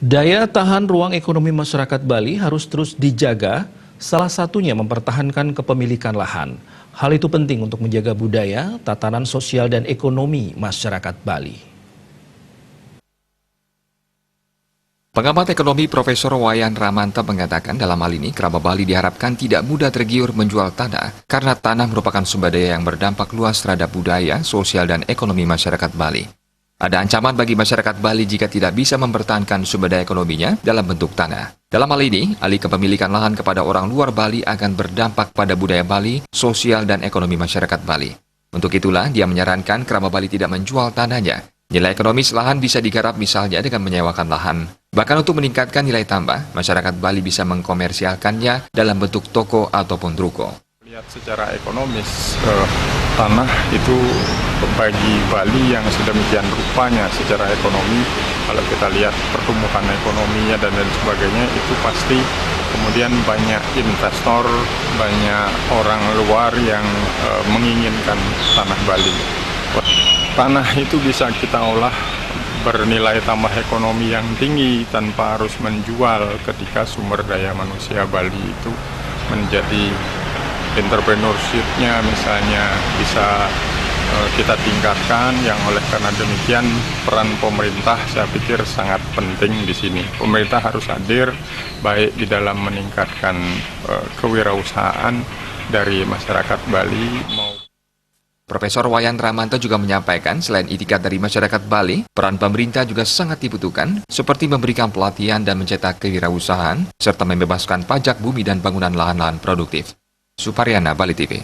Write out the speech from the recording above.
Daya tahan ruang ekonomi masyarakat Bali harus terus dijaga, salah satunya mempertahankan kepemilikan lahan. Hal itu penting untuk menjaga budaya, tatanan sosial dan ekonomi masyarakat Bali. Pengamat ekonomi Profesor Wayan Ramanto mengatakan dalam hal ini kerabat Bali diharapkan tidak mudah tergiur menjual tanah karena tanah merupakan sumber daya yang berdampak luas terhadap budaya, sosial, dan ekonomi masyarakat Bali. Ada ancaman bagi masyarakat Bali jika tidak bisa mempertahankan sumber daya ekonominya dalam bentuk tanah. Dalam hal ini, alih kepemilikan lahan kepada orang luar Bali akan berdampak pada budaya Bali, sosial, dan ekonomi masyarakat Bali. Untuk itulah, dia menyarankan kerabat Bali tidak menjual tanahnya. Nilai ekonomis lahan bisa digarap misalnya dengan menyewakan lahan. Bahkan untuk meningkatkan nilai tambah, masyarakat Bali bisa mengkomersialkannya dalam bentuk toko ataupun ruko. Lihat secara ekonomis, tanah itu bagi Bali yang sedemikian rupanya secara ekonomi, kalau kita lihat pertumbuhan ekonominya dan lain sebagainya, itu pasti kemudian banyak investor, banyak orang luar yang menginginkan tanah Bali. Tanah itu bisa kita olah bernilai tambah ekonomi yang tinggi tanpa harus menjual ketika sumber daya manusia Bali itu menjadi entrepreneurship-nya misalnya bisa kita tingkatkan, yang oleh karena demikian peran pemerintah saya pikir sangat penting di sini. Pemerintah harus hadir baik di dalam meningkatkan kewirausahaan dari masyarakat Bali maupun Profesor Wayan Ramanto juga menyampaikan selain itikat dari masyarakat Bali, peran pemerintah juga sangat dibutuhkan seperti memberikan pelatihan dan mencetak kewirausahaan serta membebaskan pajak bumi dan bangunan lahan-lahan produktif. Suparyana, Bali TV.